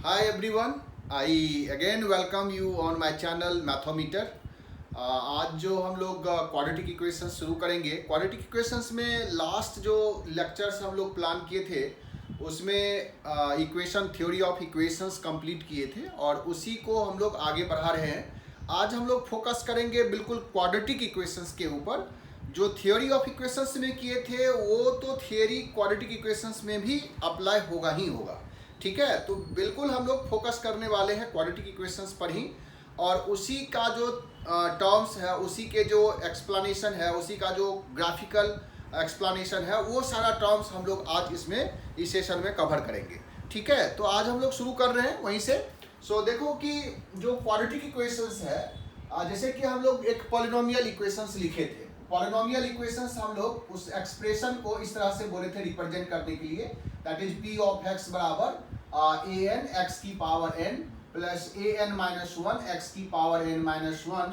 Hi everyone, I again welcome you on my channel Mathometer. आज जो हम लोग क्वाड्रेटिक इक्वेशंस शुरू करेंगे। क्वाड्रेटिक इक्वेशंस में लास्ट जो लेक्चर्स हम लोग प्लान किए थे उसमें equation theory of equations complete किए थे और उसी को हम लोग आगे बढ़ा रहे हैं। आज हम लोग फोकस करेंगे बिल्कुल क्वाड्रेटिक इक्वेशंस के ऊपर। जो थ्योरी ऑफ इक्वेशंस में किए थे वो तो थ्योरी क्वाड्रेटिक इक्वेशंस में भी अप्लाई होगा ही होगा, ठीक है। तो बिल्कुल हम लोग फोकस करने वाले हैं क्वाड्रेटिक इक्वेशंस पर ही, और उसी का जो टर्म्स है, उसी के जो एक्सप्लेनेशन है, उसी का जो ग्राफिकल एक्सप्लेनेशन है, वो सारा टर्म्स हम लोग आज इसमें इस सेशन में कवर करेंगे, ठीक है। तो आज हम लोग शुरू कर रहे हैं वहीं से। देखो कि जो क्वाड्रेटिक इक्वेशंस है, जैसे कि हम लोग एक पॉलिनोमियल इक्वेशंस लिखे थे। पॉलिनोमियल इक्वेशंस हम लोग उस एक्सप्रेशन को इस तरह से बोले थे रिप्रेजेंट करने के लिए, that is P of X बराबर ए एन एक्स की power N plus A N minus one X की power N minus one,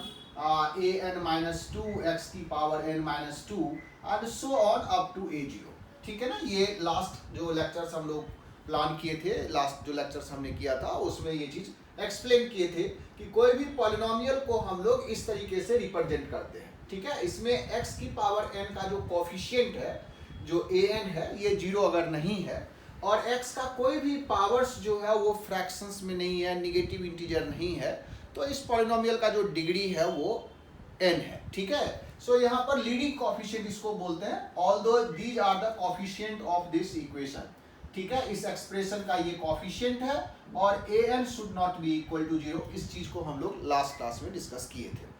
A N minus two X की power N minus two and so on up to A zero, ठीक है ना। ये last जो lectures हम लोग प्लान किए थे, लास्ट जो लेक्चर्स हमने किया था उसमें ये चीज एक्सप्लेन किए थे कि कोई भी पॉलिनोमियल को हम लोग इस तरीके से रिप्रेजेंट करते हैं, ठीक है। इसमें x की पावर n का जो कोफिशिएंट है, जो a n है, ये जीरो अगर नहीं है और x का कोई भी पावर्स जो है वो फ्रैक्शंस में नहीं है, निगेटिव इंटीजर नहीं है, तो इस पॉलिनोमियल का जो डिग्री है वो n है, ठीक है। यहाँ पर लीडिंग कोफिशिएंट इसको बोलते हैं, although these are the coefficient of this equation, ठीक है। इस एक्सप्रेशन का ये कोफिशिएंट है और a n should not be equal to zero. इस चीज को हम लोग लास्ट क्लास में डिस्कस किए थे।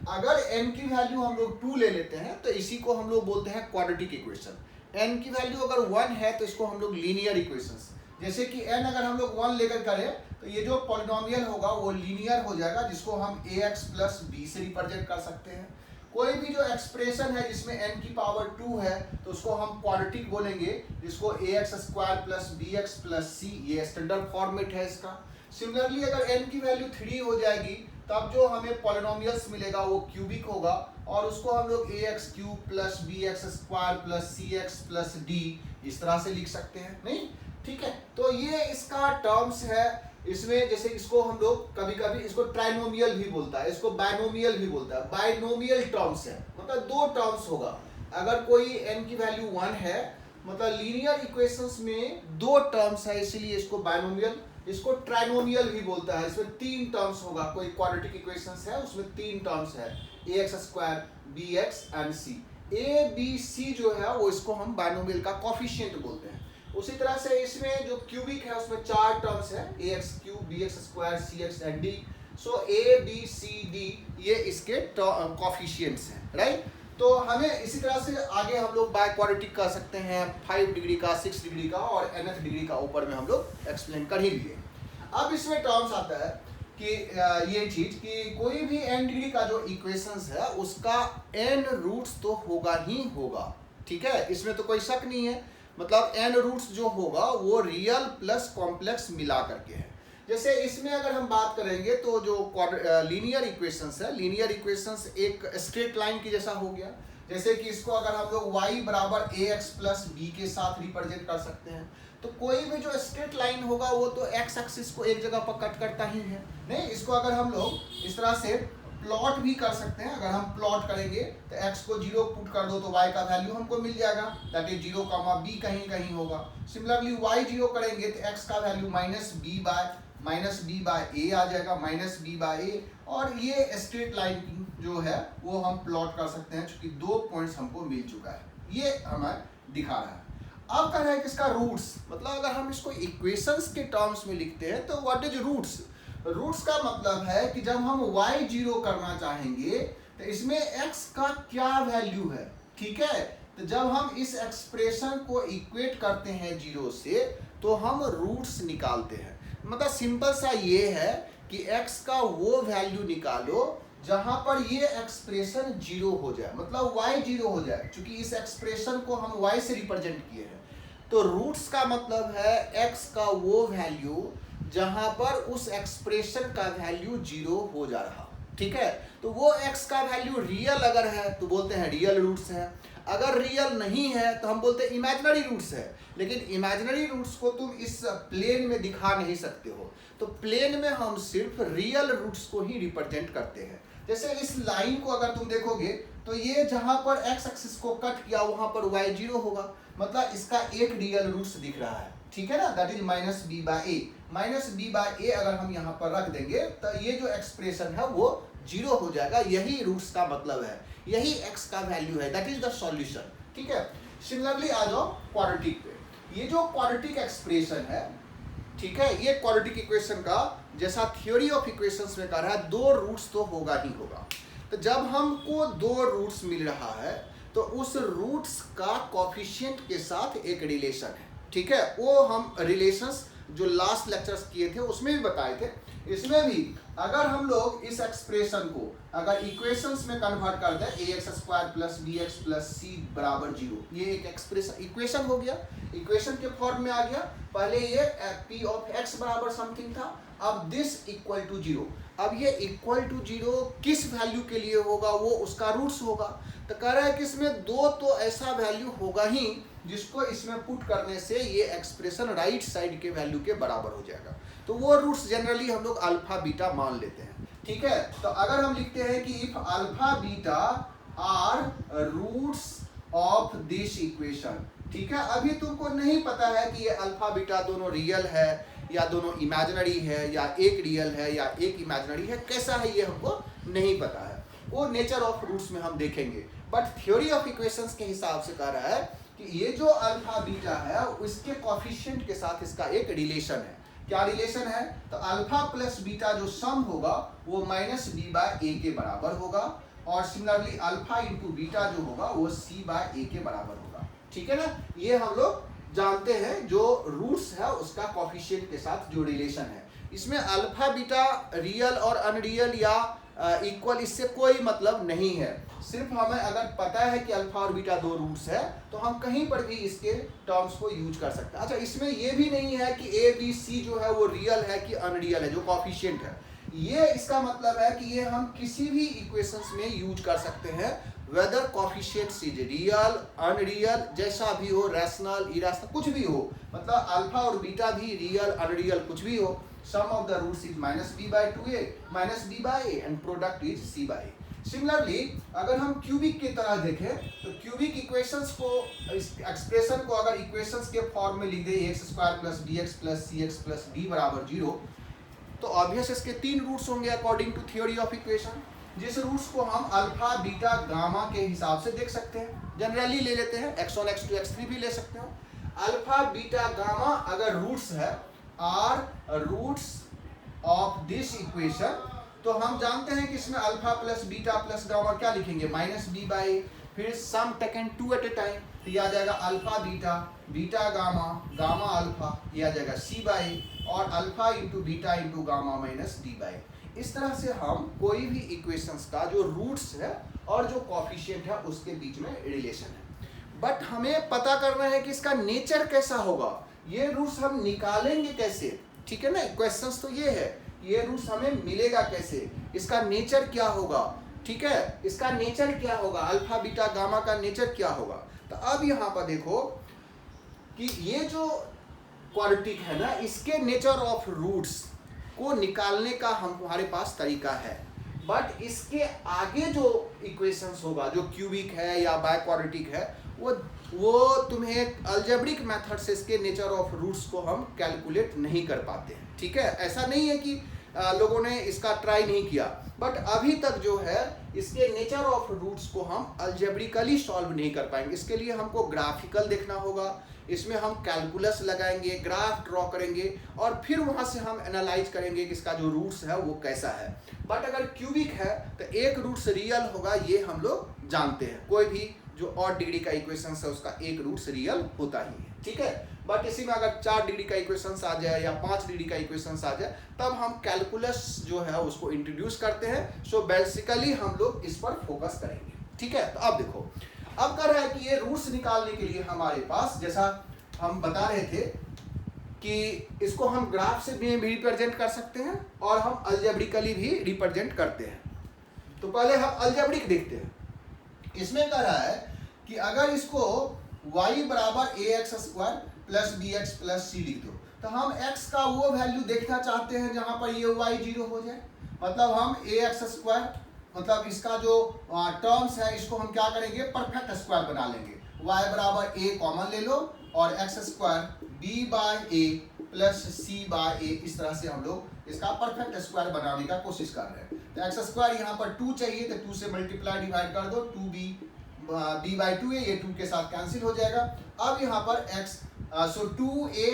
अगर n की वैल्यू हम लोग 2 ले लेते हैं तो इसी को हम लोग बोलते हैं क्वाड्रेटिक इक्वेशन। n की वैल्यू अगर 1 है तो इसको हम लोग लीनियर इक्वेशंस, जैसे कि n अगर हम लोग 1 लेकर करें तो ये जो पॉलिनोमियल होगा वो लीनियर हो जाएगा, जिसको हम ax प्लस b से रिप्रेजेंट कर सकते हैं। कोई भी जो एक्सप्रेशन है जिसमें n की पावर 2 है तो उसको हम क्वाड्रेटिक बोलेंगे, जिसको ax square plus bx plus c, ये स्टैंडर्ड फॉर्मेट है इसका। सिमिलरली अगर n की वैल्यू 3 हो जाएगी तब जो हमें पॉलिनोमियल्स मिलेगा वो क्यूबिक होगा और उसको हम लोग ax cube plus bx square plus cx plus d इस तरह से लिख सकते हैं, नहीं, ठीक है। तो ये इसका टर्म्स है। इसमें जैसे इसको हम लोग कभी कभी इसको ट्राइनोमियल भी बोलता है, इसको बाइनोमियल भी बोलता है। बाइनोमियल टर्म्स है, मतलब दो टर्म्स होगा। अगर कोई n की वैल्यू 1 है, मतलब लीनियर इक्वेशंस में दो टर्म्स है, इसीलिए इसको बाइनोमियल, इसको ट्राइनोमियल भी बोलता है। इसमें 3 टर्म्स होगा। कोई क्वाड्रेटिक इक्वेशंस है उसमें 3 टर्म्स है, ax square bx and c। a b c जो है वो इसको हम बाइनोमियल का कोफिशिएंट बोलते हैं। उसी तरह से इसमें जो क्यूबिक है उसमें 4 टर्म्स है, ax cube bx square cx and d। So a b c d ये इसके कोफिशिएंट्स हैं, राइट। तो हमें इसी तरह से आगे हम लोग बाय क्वाड्रेटिक कर सकते हैं, 5 डिग्री का, 6 डिग्री का और nth डिग्री का ऊपर में हम लोग एक्सप्लेन कर ही लिए। अब इसमें टर्म्स आता है कि ये चीज कि कोई भी n डिग्री का जो इक्वेशंस है उसका n रूट्स तो होगा ही होगा, ठीक है। इसमें तो कोई शक नहीं है। मतलब n रूट्स जो होगा वो रियल प्लस कॉम्प्लेक्स मिला करके है। जैसे इसमें अगर हम बात करेंगे तो जो लीनियर इक्वेशंस है, लीनियर इक्वेशंस एक स्ट्रेट लाइन की जैसा हो गया। जैसे कि इसको अगर हम लोग y बराबर ax प्लस b के साथ रिप्रेजेंट कर सकते हैं, तो कोई भी जो स्ट्रेट लाइन होगा वो तो x एक्सिस को एक जगह पर कट करता ही है, नहीं। इसको अगर हम लोग इस तरह से प्लॉट भी कर सकते हैं। अगर हम प्लॉट करेंगे तो x को 0 पुट कर दो तो y का वैल्यू हमको मिल जाएगा, दैट इज 0, b कहीं कहीं होगा। सिमिलरली y 0 करेंगे तो x का value minus b by a आ जाएगा, माइनस b बाय a। और ये स्ट्रेट लाइन जो है वो हम प्लॉट कर सकते हैं, क्योंकि 2 पॉइंट्स हमको मिल चुका है, ये हमें दिखा रहा है। अब कर रहा है किसका रूट्स, मतलब अगर हम इसको इक्वेशंस के टर्म्स में लिखते हैं तो व्हाट इज रूट्स। रूट्स का मतलब है कि जब हम y 0 करना चाहेंगे तो इसमें x का क्या वैल्यू है, ठीक है। तो जब हम इस एक्सप्रेशन को इक्वेट करते हैं 0 से तो हम रूट्स निकालते हैं। मतलब सिंपल सा ये है कि x का वो वैल्यू निकालो जहां पर ये एक्सप्रेशन 0 हो जाए, मतलब y 0 हो जाए। क्योंकि इस एक्सप्रेशन को हम y से रिप्रेजेंट किए हैं, तो रूट्स का मतलब है x का वो वैल्यू जहां पर उस एक्सप्रेशन का वैल्यू 0 हो जा रहा, ठीक है। तो वो x का वैल्यू रियल अगर है तो बोलते हैं रियल रूट्स है, अगर रियल नहीं है तो हम बोलते हैं इमेजिनरी रूट्स है। लेकिन इमेजिनरी रूट्स को तुम इस प्लेन में दिखा नहीं सकते हो, तो प्लेन में हम सिर्फ रियल रूट्स को ही रिप्रेजेंट करते हैं। जैसे इस लाइन को अगर तुम देखोगे तो ये जहां पर x एक्सिस को कट किया वहां पर y0 होगा, मतलब इसका एक रियल रूट्स दिख रहा है, ठीक है ना, that is minus B by A. Minus B by A अगर हम यहाँ पर रख देंगे तो ये जो एक्सप्रेशन है वो 0 हो जाएगा। यही रूट्स का मतलब है, यही x का वैल्यू है, दैट इज द सॉल्यूशन, ठीक है। सिमिलरली आ जाओ क्वाड्रेटिक पे। ये जो क्वाड्रेटिक एक्सप्रेशन है, ठीक है, ये क्वाड्रेटिक इक्वेशन का जैसा थ्योरी ऑफ इक्वेशंस में कह रहा है, दो रूट्स तो होगा ही होगा। तो जब हमको दो रूट्स मिल रहा है तो उस रूट्स का कोफिशिएंट के साथ एक रिलेशन है, ठीक है। वो हम रिलेशंस जो लास्ट लेक्चर्स किए थे उसमें भी बताए थे। इसमें भी अगर हम लोग इस एक्सप्रेशन को अगर इक्वेशंस में कन्वर्ट कर दें, ax² plus bx plus c बराबर 0, ये एक एक्सप्रेशन इक्वेशन हो गया, इक्वेशन के फॉर्म में आ गया। पहले ये p ऑफ x बराबर समथिंग था, अब दिस इक्वल टू 0। अब ये इक्वल टू 0 किस वैल्यू के लिए होगा, वो उसका रूट्स होगा। तो कह रहा है कि इसमें दो तो ऐसा वैल्यू होगा ही जिसको इसमें पुट करने से ये एक्सप्रेशन राइट साइड के वैल्यू के बराबर हो जाएगा। तो वो रूट्स जनरली हम लोग अल्फा बीटा मान लेते हैं, ठीक है। तो अगर हम लिखते हैं कि if alpha beta are roots of this equation, ठीक है। अभी तुमको नहीं पता है कि ये अल्फा बीटा दोनों रियल है या दोनों इमेजिनरी है या एक रियल है या एक इमेजिनरी है, कैसा है ये हमको नहीं पता है, वो नेचर ऑफ रूट्स में हम देखेंगे। बट थ्योरी ऑफ इक्वेशंस के हिसाब से कह रहा है कि ये जो अल्फा बीटा है उसके कोफिशिएंट के साथ इसका एक रिलेशन है। क्या रिलेशन है? तो अल्फा प्लस बीटा जो सम होगा वो माइनस बी बाय ए के बराबर होगा, और सिमिलरली अल्फा इंटू बीटा जो होगा वो सी बाय ए के बराबर होगा, ठीक है ना। ये हम लोग जानते हैं जो रूट्स है उसका कोफिशिएंट के साथ जो रिलेशन है। इसमें अल्फा बीटा रियल और अनरियल या इक्वल इससे कोई मतलब नहीं है। सिर्फ हमें अगर पता है कि अल्फा और बीटा दो रूट्स है तो हम कहीं पर भी इसके टर्म्स को यूज कर सकते हैं। अच्छा, इसमें ये भी नहीं है कि ए बी सी जो है वो रियल है कि अनरियल है, जो कोफिशिएंट है। ये इसका मतलब है कि ये हम किसी भी इक्वेशंस में यूज कर सकते हैं, whether coefficients is real unreal, जैसा भी हो, रैशनल इरेशनल कुछ भी हो, मतलब अल्फा और बीटा भी रियल अनरियल कुछ भी हो। Sum of the roots is minus B by 2a minus B by A and product is C by A. Similarly अगर हम क्यूबिक की तरह देखें तो क्यूबिक इक्वेशंस को, इस एक्सप्रेशन को अगर इक्वेशंस के फॉर्म में लिख दे x² plus bx plus cx plus d बराबर 0, तो ऑब्वियस इसके तीन रूट्स होंगे according to theory of equation, जिस रूट्स को हम अल्फा बीटा गामा के हिसाब से देख सकते हैं। जनरली ले लेते हैं x1 x2 x3 भी ले सकते हो। अल्फा बीटा गामा अगर रूट्स है are roots of this equation, तो हम जानते हैं कि इसमें alpha plus beta plus gamma क्या लिखेंगे, माइनस बी बाई, फिर sum taken 2 at a time, तो यह आ जाएगा alpha beta beta gamma gamma alpha, यह आ जाएगा सी बाई, और alpha into beta into gamma minus d by. इस तरह से हम कोई भी इक्वेशंस का जो रूट्स है और जो कोफिशिएंट है उसके बीच में रिलेशन है। बट हमें पता करना है कि इसका नेचर कैसा होगा, ये रूट्स हम निकालेंगे कैसे, ठीक है ना। क्वेश्चंस तो ये है, ये रूट्स हमें मिलेगा कैसे, इसका नेचर क्या होगा, ठीक है, इसका नेचर क्या होगा, अल्फा बीटा गामा का नेचर क्या होगा। तो अब यहाँ पर देखो कि ये जो क्वाड्रेटिक है ना, इसके नेचर ऑफ रूट्स को निकालने का हमारे पास तरीका है। बट इसके आगे जो इक्वेशंस होगा, जो क्यूबिक है या बाय क्वाड्रेटिक है, वो तुम्हें अलजेब्रिक मेथड से इसके नेचर ऑफ रूट्स को हम कैलकुलेट नहीं कर पाते हैं, ठीक है। ऐसा नहीं है कि लोगों ने इसका ट्राई नहीं किया, बट अभी तक जो है इसके नेचर ऑफ रूट्स को हम अलजेब्रिकली सॉल्व नहीं कर पाएंगे। इसके लिए हमको ग्राफिकल देखना होगा, इसमें हम कैलकुलस लगाएंगे, ग्राफ ड्रॉ करेंगे, और फिर वहाँ से हम एनालाइज करेंगे कि इसका जो रूट्स है वो कैसा है। बट अगर क्यूबिक है तो एक रूट्स रियल होगा, ये हम लोग जानते हैं। कोई भी जो ऑड डिग्री का इक्वेशन है उसका एक रूट्स रियल होता ही है, ठीक है। बट इसी में अगर 4 डिग्री का इक्वेशन आ जाए या 5 डिग्री का इक्वेशन आ जाए, तब हम कैलकुलस जो है उसको इंट्रोड्यूस करते हैं। सो बेसिकली हम लोग इस पर फोकस करेंगे, ठीक है। तो अब देखो, अब कर रहा है कि ये रूट्स निकालने के लिए हमारे पास, जैसा हम बता रहे थे कि इसको हम ग्राफ से भी रिप्रेजेंट कर सकते हैं और हम अलजेब्रिकली भी रिप्रेजेंट करते हैं। तो पहले हम अलजेब्रिक देखते हैं। इसमें कह रहा है कि अगर इसको y बराबर A X square plus B X plus C लिख दो, तो हम x का वो वैल्यू देखना चाहते हैं जहां पर ये y 0 हो जाए। मतलब हम ए एक्स स्क्वायर, मतलब इसका जो टर्म्स है इसको हम क्या करेंगे, परफेक्ट स्क्वायर बना लेंगे। y बराबर a कॉमन ले लो और x square b bye A plus C by ए, इस तरह से हम लोग इसका परफेक्ट स्क्वायर बनाने का कोशिश कर रहे हैं। तो एक्स स्क्वायर यहाँ पर 2 चाहिए, तो 2 से मल्टीप्लाई डिवाइड कर दो, 2b b बाई 2a, ये 2 के साथ कैंसिल हो जाएगा। अब यहाँ पर x सो 2a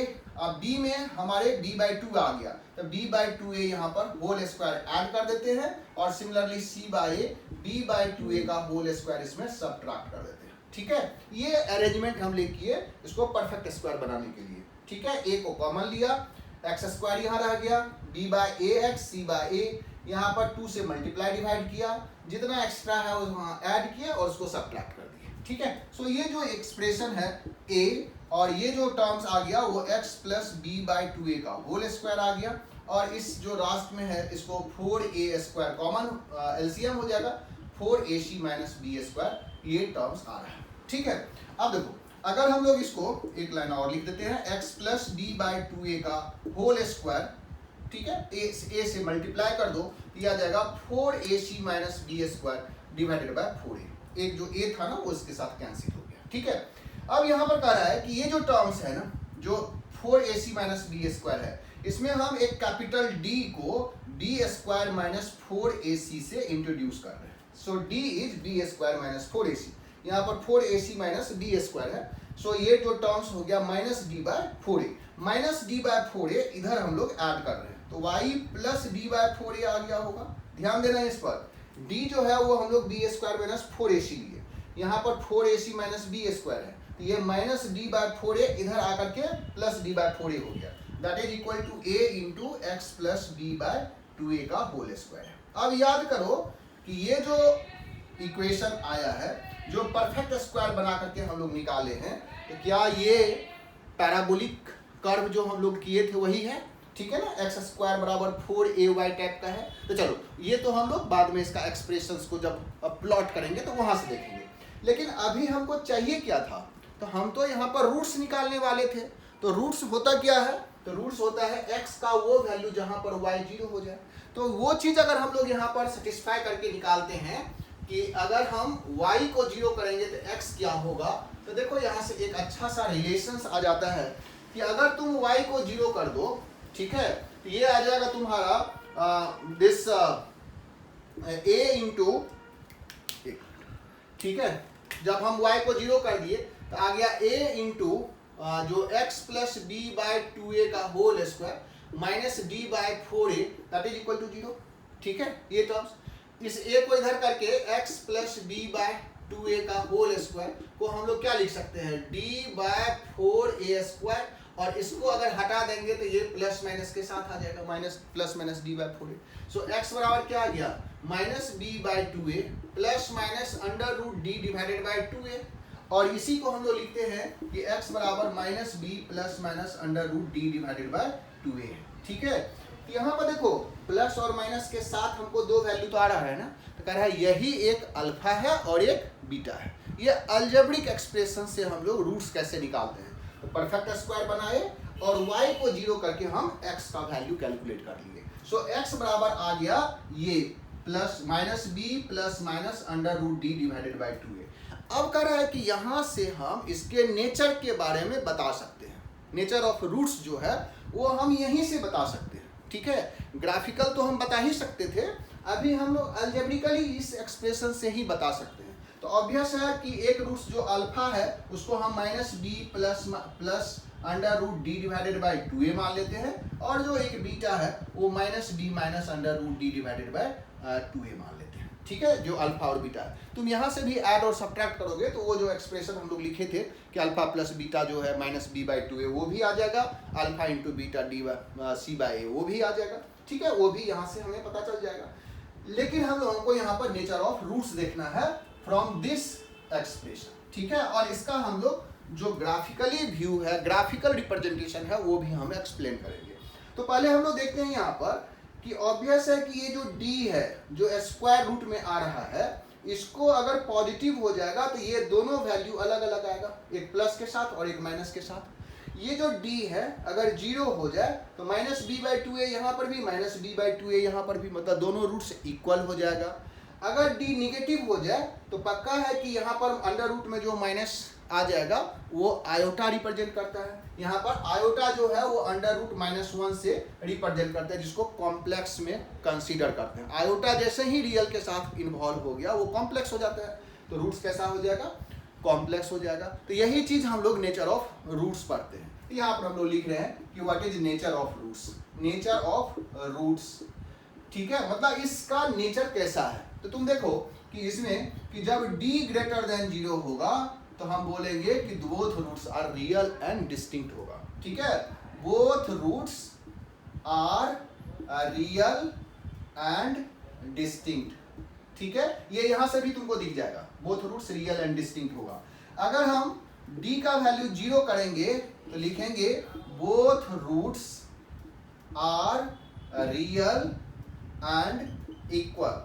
b में हमारे b बाई 2 आ गया, तो b बाई 2a यहाँ पर होल स्क्वायर ऐड कर देते हैं और similarly c by a b by 2a का होल स्क्वायर इसमें सबट्रैक्ट कर देते हैं। ठीक है, ये अरेंजमेंट हम ले किए इसको परफेक्ट स्क्वायर बनाने के लिए। ठीक है, a को कॉमन लिया, एक्स स्क्वायर यहाँ रह गया, b by A X C by A, यहाँ पर 2 से मल्टीप्लाई डिवाइड किया, जितना एक्स्ट्रा है वो वहाँ ऐड किया और उसको सबट्रैक्ट कर दिया। ठीक है, सो ये जो एक्सप्रेशन है a और ये जो टर्म्स आ गया वो x plus B by 2a का होल स्क्वायर आ गया, और इस जो लास्ट में है इसको 4a स्क्वायर कॉमन एलसीएम हो जाएगा, 4ac माइनस बी स्क्वायर, ये टर्म्स आ रहा है। ठीक है, अब देखो अगर हम लोग इसको एक लाइन और लिख देते हैं, x plus B by 2a का होल स्क्वायर, ठीक है, a से मल्टीप्लाई कर दो, ये आ जाएगा 4ac minus b square divided by 4a। एक जो a था ना वो इसके साथ कैंसिल हो गया। ठीक है, अब यहाँ पर कह रहा है कि ये जो टर्म्स है ना, जो 4ac माइनस बी स्क्वायर है, इसमें हम एक कैपिटल D को b स्क्वायर माइनस 4ac से इंट्रोड्यूस कर रहे हैं। सो d is b square minus 4ac, यहाँ पर 4ac माइनस बी स्क्वायर है। सो ये जो टर्म्स हो गया minus d by 4a, minus d by 4a इधर हम लोग ऐड कर रहे हैं, तो y plus d by 4a आ गया होगा। ध्यान देना इस पर, d जो है वो हम लोग बी स्क्वायर माइनस 4ac लिए, यहाँ पर 4ac माइनस बी स्क्वायर है, तो ये माइनस डी बाय 4a इधर आकर के प्लस डी बाय 4a हो गया, that is equal to a into x plus b by 2a का होल स्क्वायर है। अब याद करो कि ये जो इक्वेशन आया है, जो परफेक्ट स्क्वायर बना करके हम लोग निकाले हैं, तो क्या ये पैराबोलिक कर्व जो हम लोग किए थे वही है? ठीक है ना, एक्स स्क्वायर बराबर 4ay टाइप का है। तो चलो ये तो हम लोग बाद में इसका एक्सप्रेशंस को जब प्लॉट करेंगे तो वहां से देखेंगे, लेकिन अभी हमको चाहिए क्या था, तो हम तो यहाँ पर रूट्स निकालने वाले थे। तो रूट्स होता क्या है, तो रूट्स होता है x का वो वैल्यू जहां पर y 0 हो जाए। तो वो चीज अगर हम लोग यहाँ पर सेटिस्फाई करके निकालते हैं कि अगर हम y को 0 करेंगे तो x क्या होगा, तो देखो यहाँ से एक अच्छा सा रिलेशंस आ जाता है कि अगर तुम y को 0 कर दो, ठीक है, तो ये आ जाएगा तुम्हारा दिस a इंटू, ठीक है, जब हम y को 0 कर दिए तो आ गया a इंटू जो x plus b by 2a का whole square minus d by 4a that is equal to 0। ठीक है, ये टर्म्स, इस a को इधर करके x plus b by 2a का होल स्क्वायर को हम लोग क्या लिख सकते हैं, d बाय 4a स्क्वायर, और इसको अगर हटा देंगे तो ये प्लस माइनस के साथ आ जाएगा, minus plus minus d by 4a। So x बराबर क्या आ गया, minus B by 2a plus minus under root d divided by 2a, और इसी को हम लोग लिखते हैं कि x बराबर minus b plus minus under root d divided by 2a। ठीक है, तो यहाँ पर देखो प्लस और माइनस के साथ हमको दो वैल्यू तो आ रहा है ना, तो कह रहा है यही एक अल्फा है और एक बीटा है। ये अलजेब्रिक एक्सप्रेशन से हम लोग रूट्स कैसे निकालते हैं, तो परफेक्ट स्क्वायर बनाए और y को 0 करके हम x का वैल्यू कैलकुलेट कर लिए। सो x बराबर आ गया ये plus minus b plus minus under root d divided by 2a। अब कह रहा है कि यहाँ से हम इसके नेचर के बारे में बता सकते हैं, नेचर ऑफ रूट्स जो है वो हम यहीं से बता सकते हैं। ठीक है, ग्राफिकल तो हम बता ही सकते थे, अभी हम लोग अलजेब्रिकली इस एक्सप्रेशन से ही बता सकते हैं। तो ऑब्वियस है कि एक रूट्स जो अल्फा है उसको हम minus b plus under root d divided by 2a मान लेते हैं, और जो एक बीटा है वो minus b minus under root d divided by 2a मान लेते हैं। ठीक है, जो अल्फा और बीटा है, तुम यहाँ से भी ऐड और सब्ट्रैक्ट करोगे तो वो जो एक्सप्रेशन हम लोग लिखे थे कि अल्फा प्लस बीटा जो है माइनस बी बाई 2a वो भी आ जाएगा, alpha into beta D C by A वो भी आ जाएगा। ठीक है, वो भी यहाँ से हमें पता चल जाएगा, लेकिन हम लोगों को यहाँ पर नेचर ऑफ रूट्स देखना है फ्रॉम दिस एक्सप्रेशन। ठीक है, और इसका हम लोग जो ग्राफिकली व्यू है, ग्राफिकल रिप्रेजेंटेशन है, वो भी हम एक्सप्लेन करेंगे। तो पहले हम लोग देखते हैं यहाँ पर कि ऑब्वियस है कि ये जो d है जो स्क्वायर रूट में आ रहा है, इसको अगर पॉजिटिव हो जाएगा तो ये दोनों वैल्यू अलग अलग आएगा, एक प्लस के साथ और एक माइनस के साथ। ये जो d है अगर 0 हो जाए तो माइनस बी बाई टू ए यहाँ पर भी, माइनस बी बाई टू ए यहाँ पर भी, मतलब दोनों रूट्स इक्वल हो जाएगा। अगर d निगेटिव हो जाए तो पक्का है कि यहाँ पर अंडर रूट में जो माइनस आ जाएगा वो आयोटा रिप्रेजेंट करता है। यहाँ पर आयोटा जो है वो अंडर रूट -1 से रिप्रेजेंट करता है, जिसको कॉम्प्लेक्स में कंसीडर करते हैं। आयोटा जैसे ही रियल के साथ इन्वॉल्व हो गया वो कॉम्प्लेक्स हो जाता है, तो रूट्स कैसा हो जाएगा, कॉम्प्लेक्स हो जाएगा। तो यही चीज हम लोग नेचर ऑफ रूट्स पढ़ते हैं। यहाँ पर हम लोग लिख रहे हैं कि what is nature of roots, nature of roots, ठीक है, मतलब इसका नेचर कैसा है। तो तुम देखो कि इसमें कि जब d ग्रेटर देन 0 होगा तो हम बोलेंगे कि both roots are real and distinct होगा, ठीक है, both roots are real and distinct, ठीक है, ये यहां से भी तुमको दिख जाएगा, both roots real and distinct होगा। अगर हम d का वैल्यू 0 करेंगे तो लिखेंगे both roots are real and equal,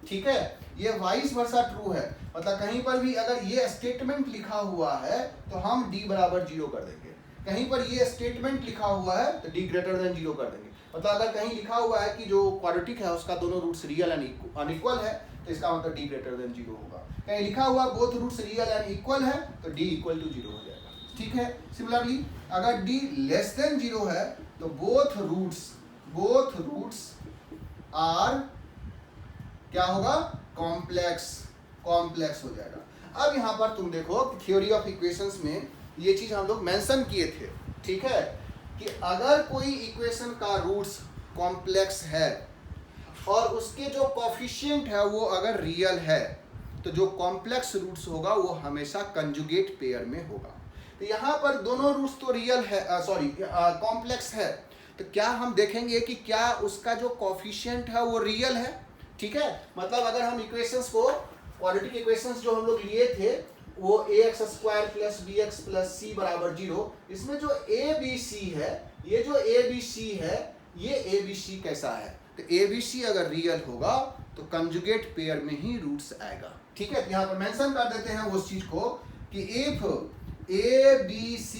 ठीक है, ये वाइस वर्सा ट्रू है, मतलब कहीं पर भी अगर ये स्टेटमेंट लिखा हुआ है तो हम d बराबर 0 कर देंगे, कहीं पर ये स्टेटमेंट लिखा हुआ है तो d ग्रेटर देन 0 कर देंगे। मतलब अगर कहीं लिखा हुआ है कि जो क्वाड्रेटिक है उसका दोनों रूट्स रियल एंड अनइक्वल है तो इसका मतलब d ग्रेटर देन 0 होगा। कहीं लिखा हुआ both roots real and equal है तो d इक्वल टू 0 हो जाएगा, ठीक है। सिमिलरली अगर d लेस देन 0 है तो बोथ रूट्स आर क्या होगा, कॉम्प्लेक्स हो जाएगा। अब यहाँ पर तुम देखो थ्योरी ऑफ इक्वेशंस में ये चीज हम लोग मेंशन किए थे, ठीक है, कि अगर कोई इक्वेशन का रूट्स कॉम्प्लेक्स है और उसके जो कोफिशिएंट है वो अगर रियल है तो जो कॉम्प्लेक्स रूट्स होगा वो हमेशा कंजुगेट पेयर में होगा। तो यहाँ पर दोनों रूट्स तो रियल है, कॉम्प्लेक्स है, तो क्या हम देखेंगे कि क्या उसका जो कोफिशिएंट है वो रियल है, ठीक है। मतलब अगर हम इक्वेशंस को, क्वाड्रेटिक इक्वेशंस जो हम लोग लिए थे वो ax square plus bx plus c बराबर 0, इसमें जो abc है, ये जो abc है, ये abc कैसा है, तो abc अगर रियल होगा तो कंजुगेट पेयर में ही रूट्स आएगा, ठीक है। यहाँ पर मेंशन कर देते हैं उस चीज को कि if abc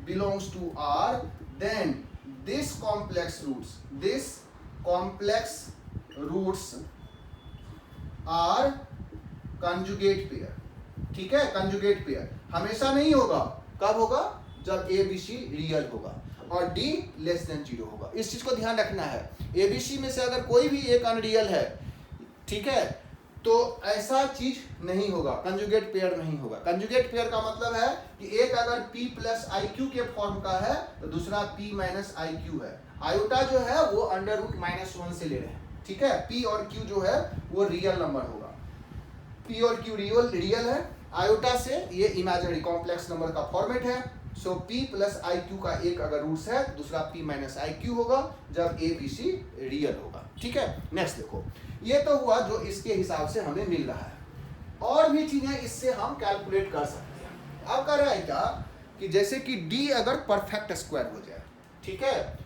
belongs to r then this complex roots are conjugate pair, ठीक है। कंजुगेट पेयर हमेशा नहीं होगा, कब होगा, जब ABC रियल होगा और D लेस देन 0 होगा। इस चीज को ध्यान रखना है, ABC में से अगर कोई भी एक अनरियल है, ठीक है, तो ऐसा चीज नहीं होगा, कंजुगेट पेयर नहीं होगा। कंजुगेट पेयर का मतलब है कि एक अगर P प्लस IQ के फॉर्म का है तो दूसरा P माइनस IQ है। आयोटा जो है वो अंडर रूट -1 से ले रहे हैं, ठीक है। P और Q जो है वो रियल नंबर होगा, P और Q रियल है, आयोटा से ये इमेजिनरी कॉम्प्लेक्स नंबर का फॉर्मेट है। सो P प्लस IQ का एक अगर रूट्स है दूसरा P माइनस IQ होगा जब ABC रियल होगा, ठीक है। नेक्स्ट देखो, ये तो हुआ जो इसके हिसाब से हमें मिल रहा है, और भी चीजें इससे हम कैलकुलेट कर सकते हैं। अब कह रहा है क्या कि जैसे कि D अगर परफेक्ट स्क्वायर हो जाए, ठीक है,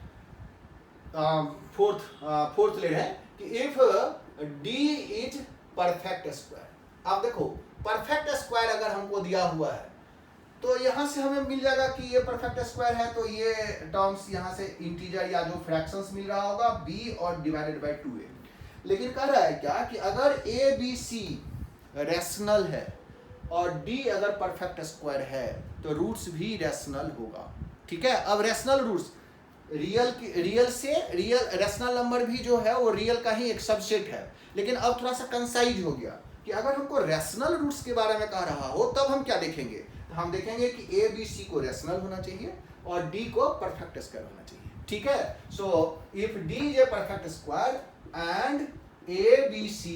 फोर्थ ले रहे हैं कि if D is perfect square. अब देखो परफेक्ट स्क्वायर अगर हमको दिया हुआ है तो यहाँ से हमें मिल जाएगा कि ये परफेक्ट स्क्वायर है तो ये टर्म्स यहाँ से इंटीजर या जो फ्रैक्शंस मिल रहा होगा b और डिवाइडेड बाय 2a। लेकिन कह रहा है क्या कि अगर ABC रैशनल है और D अगर परफेक्ट स्क्वायर है तो रूट्स भी रैशनल होगा, ठीक है। अब rational roots real rational number भी जो है वो रियल का ही एक सबसेट है, लेकिन अब थोड़ा सा कंसाइज हो गया कि अगर हमको रैशनल रूट्स के बारे में कह रहा हो तब हम क्या देखेंगे, तो हम देखेंगे कि ABC को रैशनल होना चाहिए और D को परफेक्ट स्क्वायर होना चाहिए, ठीक है। So if D is a perfect square and ABC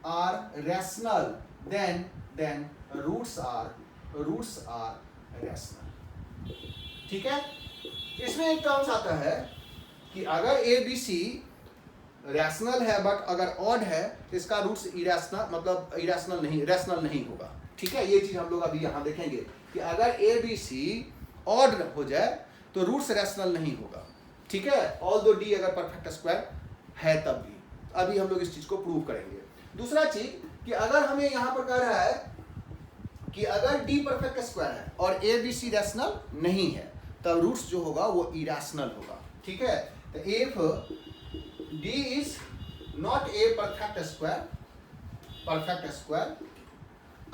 are rational then roots are rational, ठीक है। इसमें एक टर्म्स आता है कि अगर ABC रैशनल है बट अगर ऑड है तो इसका रूट्स इरेशनल, मतलब रैशनल नहीं होगा, ठीक है। ये चीज हम लोग अभी यहाँ देखेंगे कि अगर ABC ऑड हो जाए तो रूट्स रैशनल नहीं होगा, ठीक है। ऑल्दो D अगर परफेक्ट स्क्वायर है तब भी। अभी हम लोग इस चीज को प्रूव करेंगे। दूसरा चीज कि अगर हमें यहाँ पर कह रहा है कि अगर डी परफेक्ट स्क्वायर है और ए बी सी रैशनल नहीं है तब रूट्स जो होगा वो इरेशनल होगा। ठीक है, तो if d is not a perfect square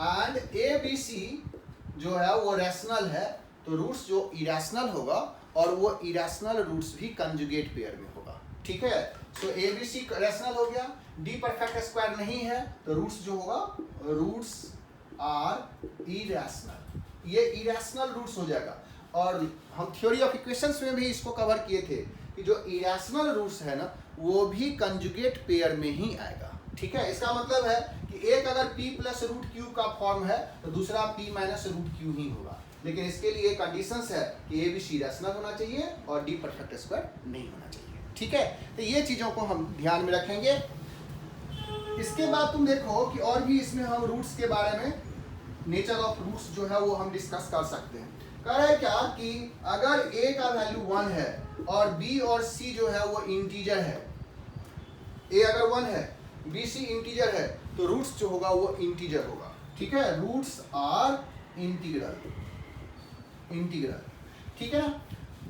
and a b c जो है वो रैशनल है तो रूट्स जो इरेशनल होगा और वो इरेशनल रूट्स भी कंजुगेट पेयर में होगा। ठीक है, सो ए बी सी रैशनल हो गया, डी परफेक्ट स्क्वायर नहीं है तो रूट्स जो होगा रूट्स आर इरेशनल, ये इरेशनल रूट्स हो जाएगा। और हम थ्योरी ऑफ इक्वेशंस में भी इसको कवर किए थे कि जो इरेशनल रूट्स है ना वो भी कंजुगेट पेयर में ही आएगा। ठीक है, इसका मतलब है कि एक अगर p प्लस रूट क्यू का फॉर्म है तो दूसरा p माइनस रूट क्यू ही होगा, लेकिन इसके लिए कंडीशंस है कि ए बी सी रैशनल होना चाहिए और डी परफेक्ट स्क्वायर नहीं होना चाहिए। ठीक है, तो ये चीज़ों को हम ध्यान में रखेंगे। इसके बाद तुम देखो कि और भी इसमें हम रूट्स के बारे में, नेचर ऑफ रूट्स जो है वो हम डिस्कस कर सकते हैं। कह रहा है क्या कि अगर a का वैल्यू 1 है और b और c जो है वो इंटीजर है, a अगर 1 है b c इंटीजर है तो रूट्स जो होगा वो इंटीजर होगा। ठीक है, रूट्स आर इंटीग्रल। ठीक है ना,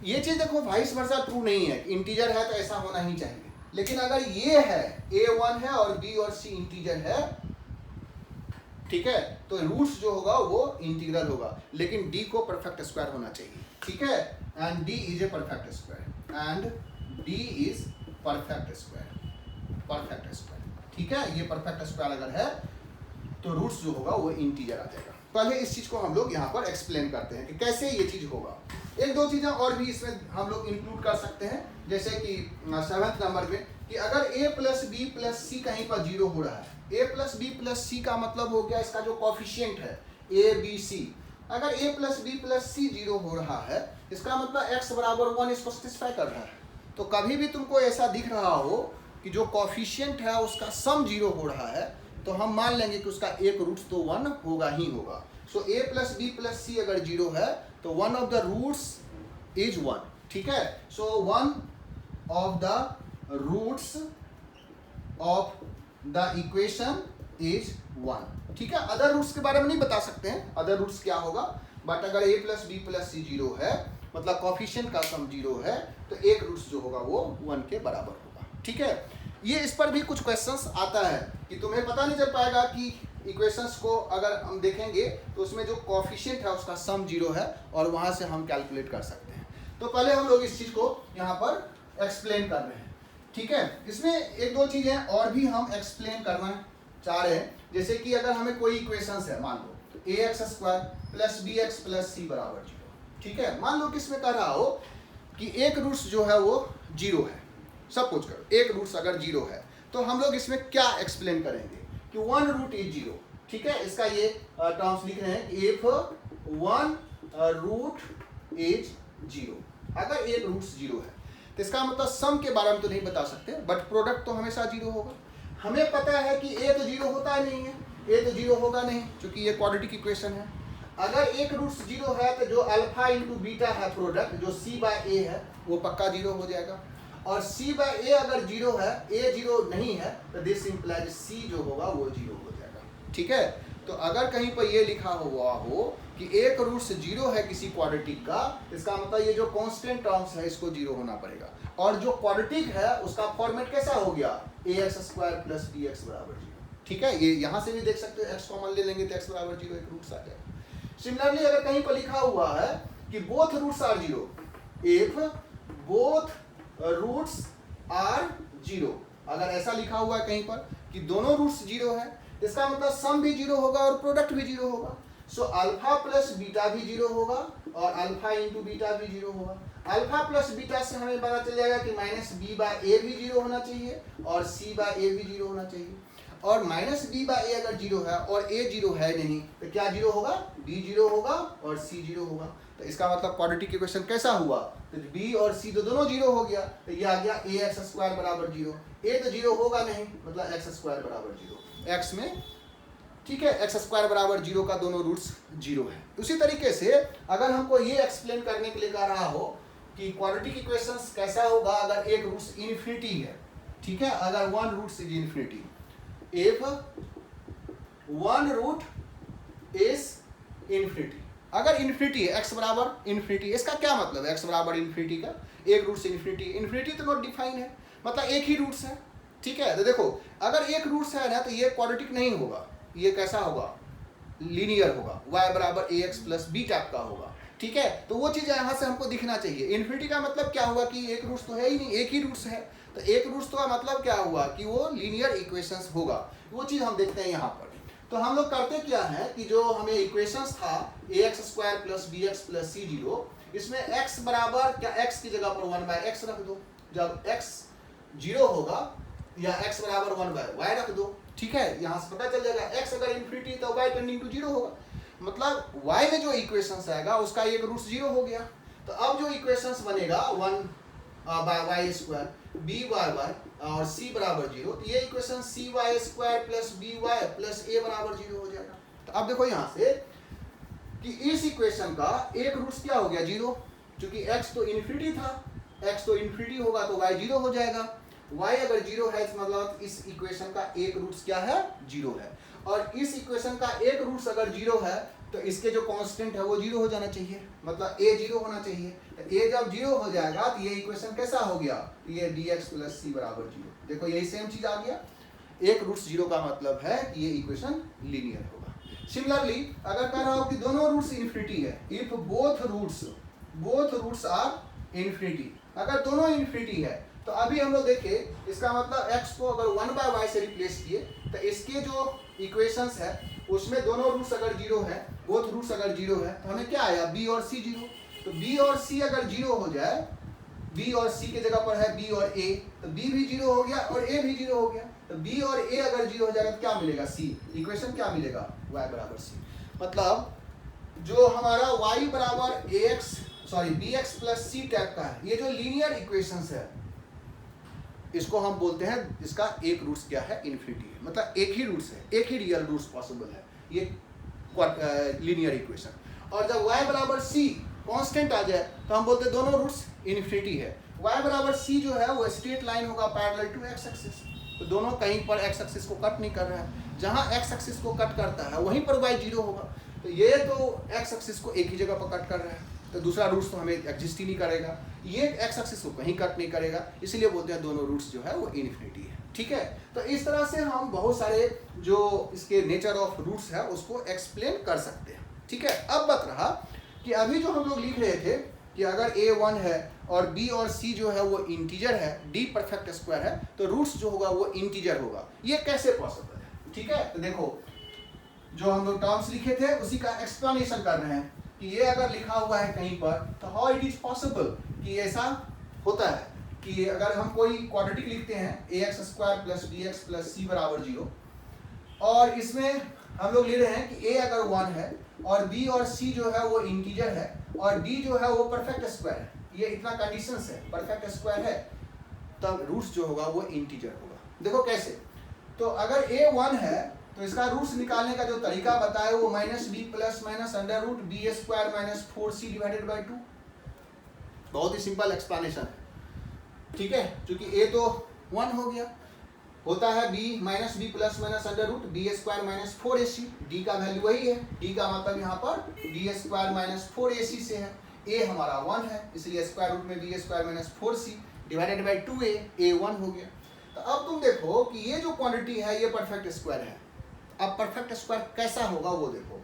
ये चीज देखो वाइस वर्सा ट्रू नहीं है, इंटीजर है तो ऐसा होना ही चाहिए, लेकिन अगर ये है a1 है और b और c इंटीजर है, ठीक है, तो रूट्स जो होगा वो इंटीग्रल होगा, लेकिन d को परफेक्ट स्क्वायर होना चाहिए। ठीक है, and d is a perfect square, ठीक है, ये परफेक्ट स्क्वायर अगर है तो रूट्स जो होगा वो इंटीजर आ जाएगा। पहले इस चीज को हम लोग यहाँ पर एक्सप्लेन करते हैं कि कैसे ये चीज होगा। एक दो चीजें और भी इसमें हम लोग इंक्लूड कर सकते हैं, जैसे कि 7th नंबर में कि अगर a प्लस बी प्लस सी कहीं पर 0 हो रहा है, a प्लस बी प्लस सी का मतलब हो गया इसका जो कॉफिशिएंट है a b c, अगर a प्लस बी प्लस सी 0 हो रहा है इसका मतलब x बराबर 1 इसको सेटिस्फाई कर रहा है। तो कभी भी तुमको ऐसा दिख रहा हो कि जो कॉफिशिएंट है उसका सम 0 हो रहा है तो हम मान लेंगे कि उसका एक रूट्स तो 1 होगा ही होगा। So a plus b plus c अगर 0 है तो one of the roots is 1। ठीक है, so one of the roots of the equation is 1। ठीक है, अदर रूट्स के बारे में नहीं बता सकते हैं अदर रूट्स क्या होगा, बट अगर a प्लस बी प्लस सी 0 है मतलब कॉफिशिएंट का सम 0 है तो एक रूट्स जो होगा वो 1 के बराबर होगा। ठीक है, ये इस पर भी कुछ क्वेश्चंस आता है कि तुम्हें पता नहीं चल पाएगा कि इक्वेशंस को अगर हम देखेंगे तो उसमें जो कॉफिशिएंट है उसका सम 0 है और वहां से हम कैलकुलेट कर सकते हैं। तो पहले हम लोग इस चीज को यहाँ पर एक्सप्लेन कर रहे हैं। ठीक है, इसमें एक दो चीजें और भी हम एक्सप्लेन करना चाह रहे हैं, जैसे कि अगर हमें कोई इक्वेशंस है, मान लो ax square plus B X plus C बराबर 0। ठीक है, मान लो कि इसमें कह रहा हो कि एक रूट्स जो है वो 0 है, सब कुछ करो एक रूट्स अगर 0 है तो हम लोग इसमें क्या एक्सप्लेन करेंगे कि 1 रूट इज 0। ठीक है, इसका ये टर्म्स लिख रहे हैं कि इफ 1 रूट इज 0, अगर एक रूट्स 0 है तो इसका मतलब सम के बारे में तो नहीं बता सकते बट प्रोडक्ट तो हमेशा 0 होगा। हमें पता है कि a तो 0 होता ही नहीं है, a तो 0 होगा नहीं क्योंकि ये क्वाड्रेटिक इक्वेशन है। अगर एक रूट्स 0 है तो जो अल्फा इंटू बीटा है प्रोडक्ट जो c बाय a है वो पक्का 0 हो जाएगा, और c बाय a अगर 0 है a 0 नहीं है तो दिस इंप्लाइज c जो होगा वो 0 हो जाएगा। ठीक है, तो अगर कहीं पर ये लिखा हुआ हो कि एक रूट्स 0 है किसी क्वाड्रेटिक का, इसका मतलब ये जो कांस्टेंट टर्म्स है इसको 0 होना पड़ेगा, और जो क्वाड्रेटिक है उसका फॉर्मेट कैसा हो गया ax स्क्वायर प्लस bx बराबर 0। ठीक है, ये यहाँ से भी देख सकते हो x कॉमन ले लेंगे तो x बराबर 0 एक रूट्स आ जाएगा। सिमिलरली अगर कहीं पर लिखा हुआ है कि both roots are 0, if both roots are 0, अगर ऐसा लिखा हुआ है कहीं पर कि दोनों रूट्स 0 है इसका मतलब सम भी 0 होगा और प्रोडक्ट भी 0 होगा। सो अल्फा प्लस बीटा भी 0 होगा और अल्फा इंटू बीटा भी 0 होगा। अल्फा प्लस बीटा से हमें पता चल जाएगा कि माइनस बी बाय ए भी 0 होना चाहिए और सी बाय ए भी 0 होना चाहिए, और माइनस बी बाय ए अगर 0 है और ए 0 है नहीं तो क्या 0 होगा, बी 0 होगा और सी 0 होगा। तो इसका मतलब क्वाड्रेटिक इक्वेशन कैसा हुआ, तो बी और सी तो दोनों 0 हो गया, तो ये आ गया ए एक्स स्क्वायर बराबर 0। ए तो 0 होगा नहीं मतलब एक्स स्क्वायर बराबर 0, एक्स में ठीक है एक्स स्क्वायर बराबर 0 का दोनों रूट्स 0 है। उसी तरीके से अगर हमको ये एक्सप्लेन करने के लिए कह रहा हो कि क्वाड्रेटिक इक्वेशंस कैसा होगा अगर एक रूट्स इन्फिनिटी है, ठीक है, अगर one root is infinity, if one root is infinity, अगर इन्फिनिटी है, एक्स बराबर इन्फिनिटी, इसका क्या मतलब है एक्स बराबर इन्फिनिटी का, एक रूट से इन्फिनिटी, इन्फिनिटी तो नॉट डिफाइन है, मतलब एक ही रूट्स है। ठीक है, तो देखो अगर एक रूट्स है ना तो ये क्वाड्रेटिक नहीं होगा, ये कैसा होगा, लीनियर होगा, y बराबर A x plus B type का होगा। ठीक है, तो वो चीज़ यहाँ से हमको दिखना चाहिए। इन्फिनिटी का मतलब क्या हुआ कि एक रूट्स तो है ही नहीं, एक ही रूट्स है, तो एक रूट्स तो का मतलब क्या हुआ कि वो लीनियर इक्वेशंस होगा, वो चीज़ हम देखते हैं यहाँ पर। तो हम लोग करते क्या है कि जो हमें इक्वेशंस था A X square plus B X plus C zero, इसमें x बराबर क्या, x की जगह पर 1/x रख दो, जब x 0 होगा या x बराबर 1/y रख दो। ठीक है, यहाँ से पता चल जाएगा x अगर इन्फिनिटी तो y टेंडिंग टू 0 होगा, मतलब y में जो इक्वेशंस आएगा उसका एक रूट 0 हो गया। तो अब जो इक्वेशंस बनेगा 1/y square b y y और c बराबर 0, तो ये equation cy square plus b y plus a बराबर 0 हो जाएगा। तो अब देखो यहाँ से कि इस इक्वेशन का एक रूट्स क्या हो गया, 0, क्योंकि x तो इन्फिनिटी था, x तो इन्फिनिटी होगा तो y 0 हो जाएगा, y अगर 0 है तो मतलब इस इक्वेशन का एक रूट्स क्या है, 0 है, और इस इक्वेशन का एक रूट्स अगर 0 है तो इसके जो कांस्टेंट है वो 0 हो जाना चाहिए, मतलब a 0 होना चाहिए। तो a जब 0 हो जाएगा तो ये इक्वेशन कैसा हो गया, ये dx प्लस c बराबर 0। देखो यही सेम चीज आ गया, एक रूट्स 0 का मतलब है कि ये इक्वेशन लीनियर होगा। सिमिलरली अगर कह रहा हो कि दोनों रूट्स इन्फिनिटी है, if both roots are infinity, अगर दोनों इन्फिनिटी है तो अभी हम लोग देखें इसका मतलब x को अगर 1/y से रिप्लेस किए तो इसके जो इक्वेशंस है उसमें दोनों रूट्स अगर 0 है, बोथ रूट्स अगर 0 है तो हमें क्या आया, b और c 0। तो b और c अगर 0 हो जाए, b और c के जगह पर है b और a, तो b भी 0 हो गया और a भी 0 हो गया, तो b और a अगर 0 हो जाएगा तो क्या मिलेगा, c, इक्वेशन क्या मिलेगा, y बराबर c। मतलब जो हमारा y बराबर bx प्लस c टाइप का है, ये जो लीनियर इक्वेशंस है इसको हम बोलते हैं, इसका एक रूट्स क्या है, इन्फिनिटी है, मतलब एक ही रूट्स है, एक ही रियल रूट्स पॉसिबल है ये लीनियर इक्वेशन। और जब y बराबर c कांस्टेंट आ जाए तो हम बोलते हैं दोनों रूट्स इन्फिनिटी है। y बराबर c जो है वो स्ट्रेट लाइन होगा पैरेलल टू x एक्सिस, तो दोनों कहीं पर x एक्सिस को कट नहीं कर रहा है, जहां x एक्सिस को कट करता है वहीं पर y 0 होगा, तो ये तो x एक्सिस को एक ही जगह पर कट कर रहा है, तो दूसरा रूट्स तो हमें एग्जिस्ट ही नहीं करेगा, ये x एक्सिस को कहीं कट नहीं करेगा, इसलिए बोलते हैं दोनों रूट्स जो है वो इन्फिनिटी है। ठीक है, तो इस तरह से हम बहुत सारे जो इसके नेचर ऑफ रूट्स है उसको एक्सप्लेन कर सकते हैं। ठीक है, अब बात रहा कि अभी जो हम लोग लिख रहे थे कि अगर a 1 है और b और c जो है वो इंटीजर है, d परफेक्ट स्क्वायर है, तो रूट्स जो होगा वो इंटीजर होगा, ये कैसे पॉसिबल है। ठीक है, तो देखो जो हम लोग टर्म्स लिखे थे उसी का एक्सप्लेनेशन कर रहे हैं कि ये अगर लिखा हुआ है कहीं पर तो हाउ इट इज पॉसिबल कि ऐसा होता है कि अगर हम कोई क्वाड्रेटिक लिखते हैं ax square plus bx plus c बराबर 0, और इसमें हम लोग ले रहे हैं कि a अगर 1 है और b और c जो है वो इंटीजर है और d जो है वो परफेक्ट स्क्वायर है, ये इतना कंडीशंस है, परफेक्ट स्क्वायर है, तब रूट्स जो होगा वो इंटीजर होगा। देखो कैसे, तो अगर a 1 है तो इसका रूट्स निकालने का जो तरीका बताया वो -b plus minus under root b square minus 4c divided by 2, बहुत ही सिंपल एक्सप्लेनेशन है। ठीक है, क्योंकि a तो 1 हो गया, होता है b plus minus under root b square minus 4ac, d का वैल्यू वही है, d का मतलब यहाँ पर b स्क्वायर माइनस 4ac से है, a हमारा 1 है इसलिए स्क्वायर रूट में b square minus 4c divided by 2a, a 1 हो गया। तो अब तुम देखो कि ये जो क्वांटिटी है ये परफेक्ट स्क्वायर है, अब परफेक्ट स्क्वायर कैसा होगा वो देखो।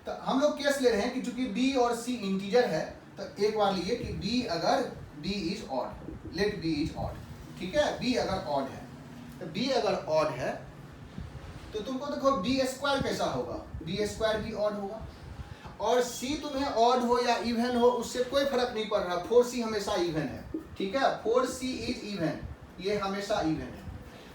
तो हम लोग केस ले रहे हैं कि चूंकि b और c इंटीजर है, तो एक बार लिए कि b is odd, let b is odd. ठीक है, b अगर ऑड है तो b अगर ऑड है तो तुमको देखो b स्क्वायर कैसा होगा, b स्क्वायर भी ऑड होगा, और c तुम्हें ऑड हो या इवन हो उससे कोई फर्क नहीं पड़ रहा, 4c हमेशा इवन है। ठीक है, 4c इज इवन, ये हमेशा इवन है।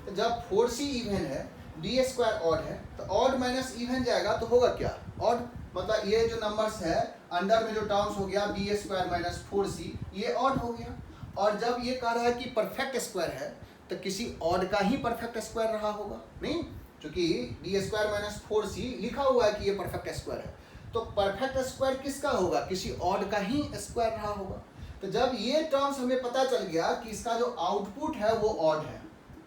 तो जब 4c इवन है, b स्क्वायर ऑड है, तो ऑड माइनस इवन जाएगा तो होगा क्या, ऑड, मतलब ये जो नंबर्स है अंडर में जो टर्म्स हो गया b स्क्वायर माइनस 4c, ये ऑड हो गया। और जब ये कह रहा है कि परफेक्ट स्क्वायर है तो किसी ऑड का ही परफेक्ट स्क्वायर रहा होगा, नहीं, क्योंकि b स्क्वायर माइनस 4c लिखा हुआ है कि ये परफेक्ट स्क्वायर है, तो परफेक्ट स्क्वायर किसका होगा, किसी ऑड का ही स्क्वायर रहा होगा। तो जब ये टर्म्स हमें पता चल गया कि इसका जो आउटपुट है वो ऑड है,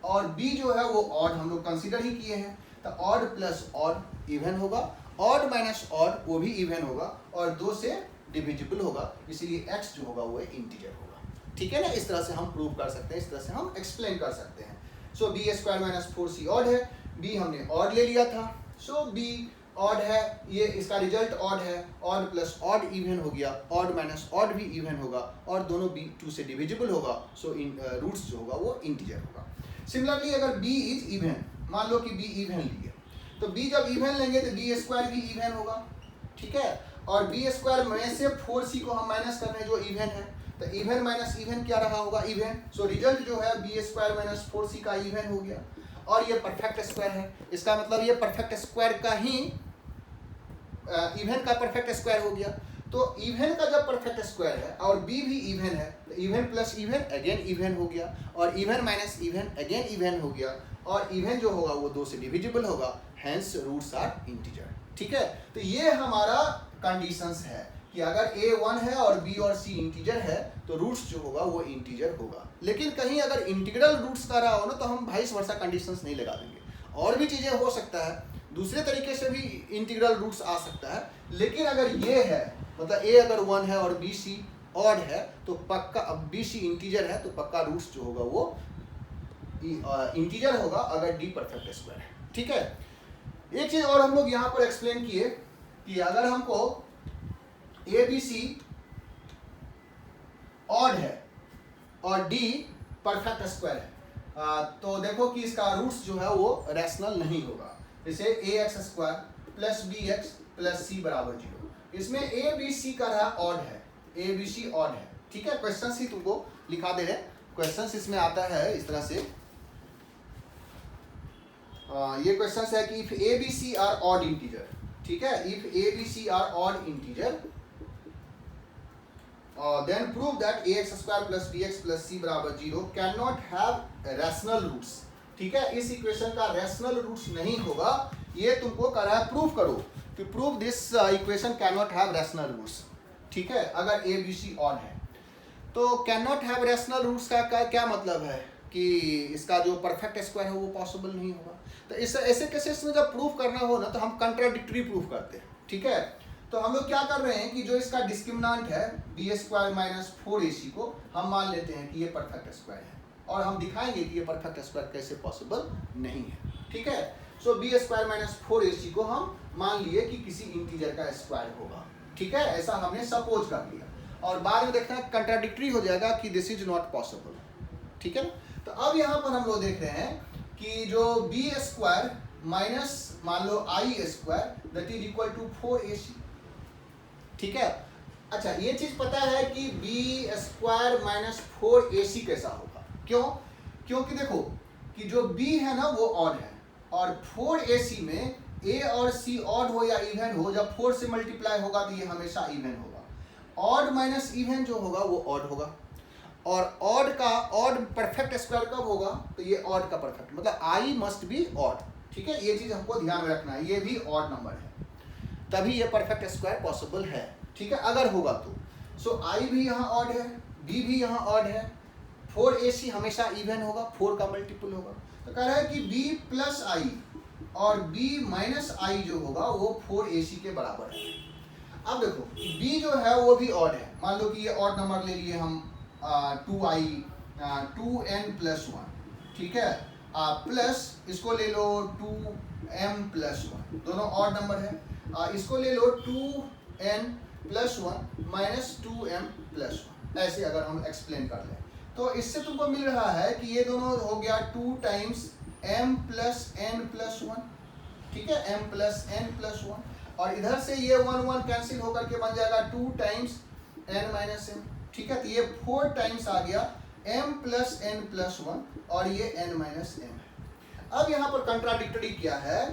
और बी जो है वो ऑड हम लोग कंसीडर ही किए हैं, तो ऑड प्लस ऑड इवन होगा, ऑड माइनस ऑड वो भी इवन होगा और 2 से डिविजिबल होगा, इसीलिए x जो होगा वो इंटीजर होगा। ठीक है ना, इस तरह से हम प्रूव कर सकते हैं, इस तरह से हम एक्सप्लेन कर सकते हैं। So B square minus 4c odd है, बी हमने ऑड ले लिया था, सो बी ऑड है, ये इसका रिजल्ट ऑड है, ऑड प्लस ऑड इवन हो गया, ऑड माइनस ऑड भी इवन होगा और दोनों बी 2 से डिविजिबल होगा, सो रूट्स जो होगा वो इंटीजर होगा। सिमिलरली अगर बी इज इवन, मान लो कि बी इवन लिए, तो बी जब इवन लेंगे तो बी स्क्वायर भी इवन होगा। ठीक है, और बी स्क्वायर में से 4c को हम माइनस कर रहे हैं जो इवन है, तो इवन माइनस इवन क्या रहा होगा, इवन। सो रिजल्ट जो है बी स्क्वायर माइनस 4c का इवन हो गया और ये परफेक्ट स्क्वायर है, इसका मतलब ये परफेक्ट स्क्वायर का ही इवन का परफेक्ट स्क्वायर हो गया। तो इवन का जब परफेक्ट स्क्वायर है और बी भी इवन है, तो even plus even again even हो गया और even minus even again even हो गया और इवन जो होगा वो 2 से डिविजिबल होगा, हेंस रूट्स आर इंटीजर। ठीक है, तो ये हमारा कंडीशंस है कि अगर a 1 है और b और c इंटीजर है तो रूट्स जो होगा वो इंटीजर होगा। लेकिन कहीं अगर इंटीग्रल रूट्स का रहा हो ना तो हम वाइस वर्सा कंडीशंस नहीं लगा देंगे, और भी चीज़ें हो सकता है, दूसरे तरीके से भी इंटीग्रल रूट्स आ सकता है। लेकिन अगर ये है, मतलब a अगर 1 है और b c ऑड है तो पक्का, अब b c इंटीजर है तो पक्का रूट्स जो होगा वो इंटीजर होगा अगर d परफेक्ट स्क्वायर है। ठीक है, एक चीज़ और हम लोग यहाँ पर एक्सप्लेन किए कि अगर हमको ए बी सी ऑड है और डी परफेक्ट स्क्वायर है, तो देखो कि इसका रूट्स जो है वो रैशनल नहीं होगा। जैसे A X square plus B X plus C बराबर 0, इसमें ए बी सी का रहा ऑड है, ए बी सी ऑड है। ठीक है, क्वेश्चन ही तुमको लिखा दे रहे, क्वेश्चन इसमें आता है इस तरह से, ये क्वेश्चन है कि if a b c are odd integer, ठीक है, if a b c are odd integer then prove that ax square plus bx plus c बराबर 0 cannot have rational roots। ठीक है, इस इक्वेशन का रैशनल रूट्स नहीं होगा, ये तुमको कर रहा है प्रूव करो कि prove this equation can not have rational roots. ठीक है, अगर ए बी सी ऑड है तो can not have rational roots का क्या मतलब है कि इसका जो परफेक्ट स्क्वायर है वो पॉसिबल नहीं होगा। तो इस ऐसे केसेस में जब प्रूव करना हो ना तो हम कंट्राडिक्टरी प्रूव करते हैं। ठीक है, तो हम लोग क्या कर रहे हैं कि जो इसका डिस्क्रिमिनेंट है बी स्क्वायर माइनस 4ac को हम मान लेते हैं कि ये परफेक्ट स्क्वायर है और हम दिखाएंगे कि ये परफेक्ट स्क्वायर कैसे पॉसिबल नहीं है। ठीक है, सो बी स्क्वायर माइनस 4ac को हम मान लिए कि किसी इंटीजर का स्क्वायर होगा। ठीक है, ऐसा हमने सपोज कर लिया और बाद में देखना कंट्राडिक्टरी हो जाएगा कि दिस इज नॉट पॉसिबल। ठीक है, तो अब यहाँ पर हम लोग देख रहे हैं कि जो बी स्क्वायर माइनस मान लो I square that is equal to 4ac। ठीक है, अच्छा ये चीज पता है कि बी स्क्वायर माइनस 4ac कैसा होगा, क्यों? क्योंकि देखो कि जो b है ना वो ऑड है और 4ac में a और c ऑड हो या इवन हो, जब 4 से मल्टीप्लाई होगा तो ये हमेशा इवन होगा। ऑड माइनस इवन जो होगा वो ऑड होगा और ऑड का ऑड परफेक्ट स्क्वायर कब होगा, तो ये ऑड का परफेक्ट, मतलब i मस्ट बी ऑड। ठीक है, ये चीज हमको ध्यान में रखना है, ये भी ऑड नंबर है तभी ये परफेक्ट स्क्वायर पॉसिबल है। ठीक है, अगर होगा तो सो i भी यहाँ ऑड है, b भी यहाँ ऑड है, 4ac हमेशा इवन होगा, 4 का मल्टीपल होगा। तो कह रहा है कि b प्लस आई और b माइनस आई जो होगा वो 4ac के बराबर है। अब देखो b जो है वो भी ऑड है, मान लो कि ये ऑड नंबर ले लिए हम 2n प्लस 1। ठीक है, प्लस इसको ले लो 2m प्लस 1, दोनों ऑड नंबर है। इसको ले लो 2n plus 1 minus 2m plus 1, ऐसे अगर हम एक्सप्लेन कर लें तो इससे तुमको मिल रहा है कि ये दोनों हो गया 2 times m plus n plus 1। ठीक है, m प्लस n प्लस 1 और इधर से ये 1 1 कैंसिल होकर के बन जाएगा 2 टाइम्स n माइनस m। ठीक है, तो ये 4 टाइम्स आ गया m प्लस n प्लस 1 और ये n माइनस m है। अब यहाँ पर कंट्राडिक्टरी क्या है,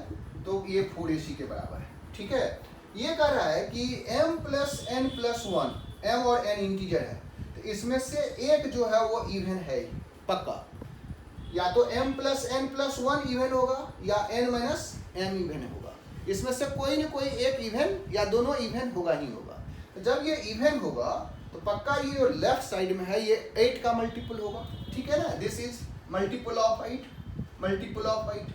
तो ये 4ac के बराबर है। ठीक है, ये कह रहा है कि m plus n plus 1, m और n इंटीजर है तो इसमें से एक जो है वो इवन है पक्का, या तो m plus n plus 1 even होगा या n माइनस m इवन होगा, इसमें से कोई ना कोई एक इवन या दोनों इवन होगा ही होगा। तो जब ये इवन होगा तो पक्का ये जो लेफ्ट साइड में है ये 8 का मल्टीपल होगा। ठीक है ना, this is multiple of 8 multiple of 8,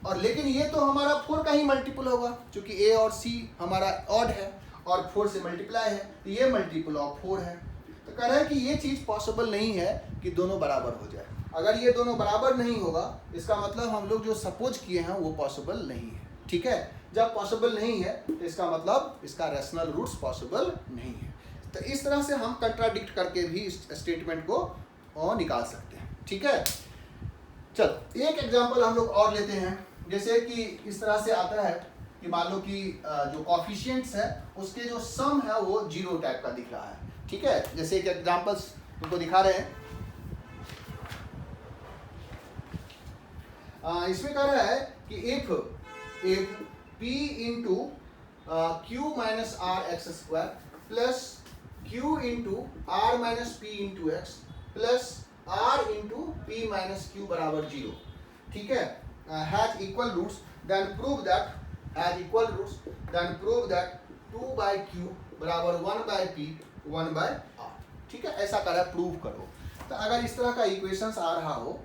और लेकिन ये तो हमारा 4 का ही मल्टीपल होगा, क्योंकि ए और सी हमारा ऑड है और 4 से मल्टीप्लाई है, तो ये मल्टीपल ऑफ 4 है। तो कह रहा है कि ये चीज़ पॉसिबल नहीं है कि दोनों बराबर हो जाए। अगर ये दोनों बराबर नहीं होगा, इसका मतलब हम लोग जो सपोज किए हैं वो पॉसिबल नहीं है। ठीक है, जब पॉसिबल नहीं है तो इसका मतलब इसका रैशनल रूट्स पॉसिबल नहीं है। तो इस तरह से हम कंट्राडिक्ट करके भी इस स्टेटमेंट को निकाल सकते हैं। ठीक है, चलो एक एग्जांपल हम लोग और लेते हैं। जैसे कि इस तरह से आता है कि मान लो कि जो कॉफिशिएंट्स है उसके जो सम है वो 0 टाइप का दिख रहा है। ठीक है, जैसे एक एग्जांपल्स तुमको दिखा रहे हैं। इसमें कह रहा है कि if p into q minus r x square plus q into r minus p into x plus r into p minus q बराबर 0, ठीक है, has equal roots, then prove that has equal roots, then prove that 2 by q बराबर 1 by P 1 by are. ठीक है, ऐसा कर रहा है, प्रूव करो। तो अगर इस तरह का इक्वेशंस आ रहा हो,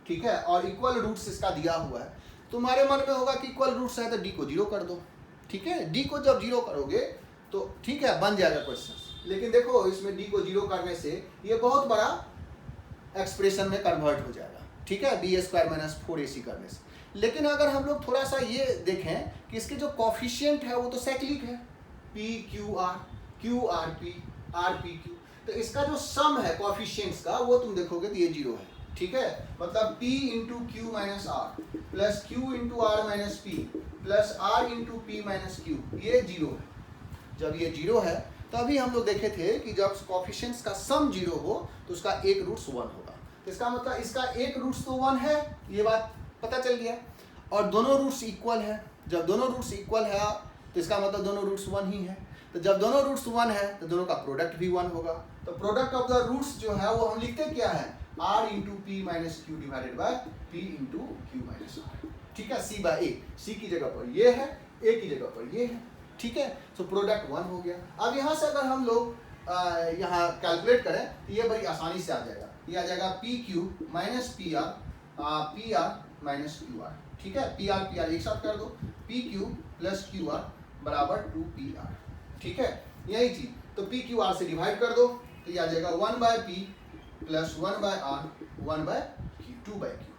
ठीक है, और इक्वल रूट्स इसका दिया हुआ है, तुम्हारे मन में होगा कि इक्वल रूट्स है तो डी को 0 कर दो। ठीक है, डी को जब 0 करोगे तो ठीक है बन जाएगा क्वेश्चन। लेकिन देखो इसमें डी को 0 करने से ये बहुत बड़ा एक्सप्रेशन में कन्वर्ट हो जाएगा। ठीक है, बी स्क्वायर माइनस 4ac करने से। लेकिन अगर हम लोग थोड़ा सा ये देखें कि इसके जो कॉफिशिएंट है वो तो साइक्लिक है, p q R P R P Q, तो इसका जो सम है कॉफिशिएंट्स का वो तुम देखोगे तो ये 0 है। ठीक है, मतलब p into q minus r plus q into r minus p plus r into p minus q, ये 0 है। जब ये 0 है तभी हम लोग देखे थे कि जब कॉफिशिएंट्स का सम 0 हो तो उसका एक रूट्स 1 होगा। तो इसका मतलब इसका एक रूट्स तो 1 है, ये बात पता चल गया, और दोनों रूट्स इक्वल है। जब दोनों रूट्स इक्वल है तो इसका मतलब दोनों रूट्स 1 ही है। तो जब दोनों रूट्स 1 है तो दोनों का प्रोडक्ट भी 1 होगा। तो प्रोडक्ट ऑफ द रूट्स जो है वो हम लिखते क्या है, r into p minus q divided by p into q minus r. ठीक है, c बाय ए, c की जगह पर ये है, a की जगह पर ये है। ठीक है, तो प्रोडक्ट 1 हो गया। अब यहाँ से अगर हम लोग यहाँ कैलकुलेट करें तो ये बड़ी आसानी से आ जाएगा। ये आ जाएगा p q minus p r minus q r. ठीक है, पी आर एक साथ कर दो, p q plus q r बराबर 2pr। ठीक है, यही चीज, तो पी क्यू आर से डिवाइड कर दो तो ये आ जाएगा 1 by p plus 1 by r 1 by q 2 by q.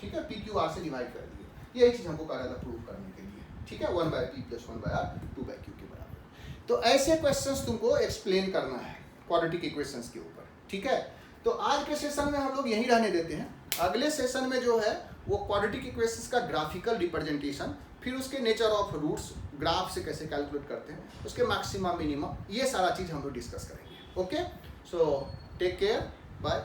ठीक है, पी क्यू आर से डिवाइड कर दिए, यही चीज हमको कह रहा था प्रूव करने के लिए। ठीक है, 1 by p plus 1 by r 2 by q के बराबर। तो ऐसे क्वेश्चंस तुमको एक्सप्लेन करना है क्वाड्रेटिक इक्वेशंस के ऊपर। ठीक है, तो आज के सेशन में हम लोग यहीं रहने देते हैं। अगले सेशन में जो है वो क्वाड्रेटिक इक्वेशंस का ग्राफिकल रिप्रेजेंटेशन, फिर उसके नेचर ऑफ रूट्स, ग्राफ से कैसे कैलकुलेट करते हैं, उसके मैक्सिमम मिनिमम, ये सारा चीज़ हम लोग डिस्कस करेंगे। Okay, so take care, bye.